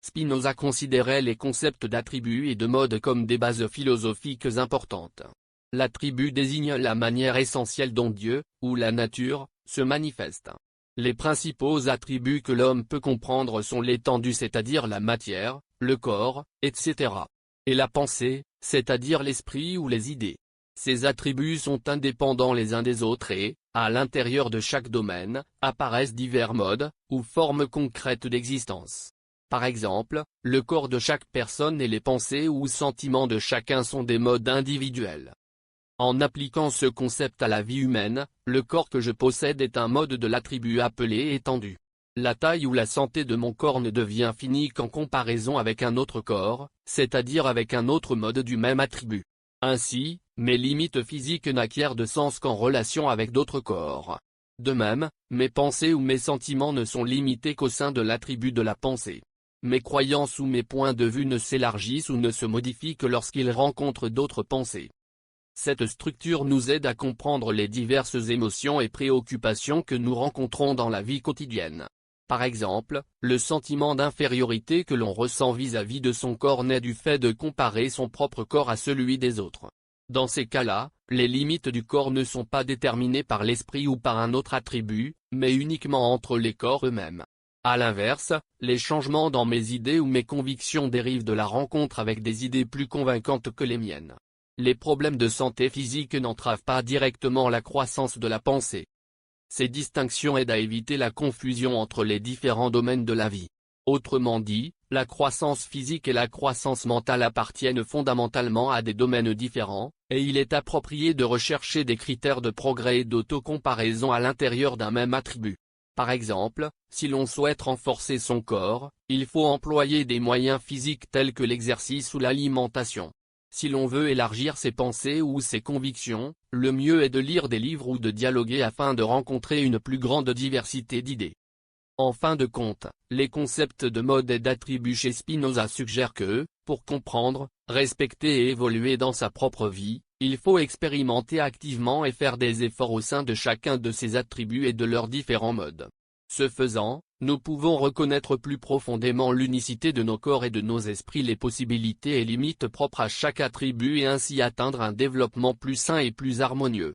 Spinoza considérait les concepts d'attribut et de mode comme des bases philosophiques importantes. L'attribut désigne la manière essentielle dont Dieu, ou la nature, se manifeste. Les principaux attributs que l'homme peut comprendre sont l'étendue, c'est-à-dire la matière, le corps, etc. et la pensée, c'est-à-dire l'esprit ou les idées. Ces attributs sont indépendants les uns des autres et, à l'intérieur de chaque domaine, apparaissent divers modes, ou formes concrètes d'existence. Par exemple, le corps de chaque personne et les pensées ou sentiments de chacun sont des modes individuels. En appliquant ce concept à la vie humaine, le corps que je possède est un mode de l'attribut appelé étendue. La taille ou la santé de mon corps ne devient finie qu'en comparaison avec un autre corps, c'est-à-dire avec un autre mode du même attribut. Ainsi, mes limites physiques n'acquièrent de sens qu'en relation avec d'autres corps. De même, mes pensées ou mes sentiments ne sont limités qu'au sein de l'attribut de la pensée. Mes croyances ou mes points de vue ne s'élargissent ou ne se modifient que lorsqu'ils rencontrent d'autres pensées. Cette structure nous aide à comprendre les diverses émotions et préoccupations que nous rencontrons dans la vie quotidienne. Par exemple, le sentiment d'infériorité que l'on ressent vis-à-vis de son corps naît du fait de comparer son propre corps à celui des autres. Dans ces cas-là, les limites du corps ne sont pas déterminées par l'esprit ou par un autre attribut, mais uniquement entre les corps eux-mêmes. À l'inverse, les changements dans mes idées ou mes convictions dérivent de la rencontre avec des idées plus convaincantes que les miennes. Les problèmes de santé physique n'entravent pas directement la croissance de la pensée. Ces distinctions aident à éviter la confusion entre les différents domaines de la vie. Autrement dit, la croissance physique et la croissance mentale appartiennent fondamentalement à des domaines différents, et il est approprié de rechercher des critères de progrès et d'autocomparaison à l'intérieur d'un même attribut. Par exemple, si l'on souhaite renforcer son corps, il faut employer des moyens physiques tels que l'exercice ou l'alimentation. Si l'on veut élargir ses pensées ou ses convictions, le mieux est de lire des livres ou de dialoguer afin de rencontrer une plus grande diversité d'idées. En fin de compte, les concepts de mode et d'attribut chez Spinoza suggèrent que, pour comprendre, respecter et évoluer dans sa propre vie, il faut expérimenter activement et faire des efforts au sein de chacun de ces attributs et de leurs différents modes. Ce faisant, nous pouvons reconnaître plus profondément l'unicité de nos corps et de nos esprits, les possibilités et limites propres à chaque attribut et ainsi atteindre un développement plus sain et plus harmonieux.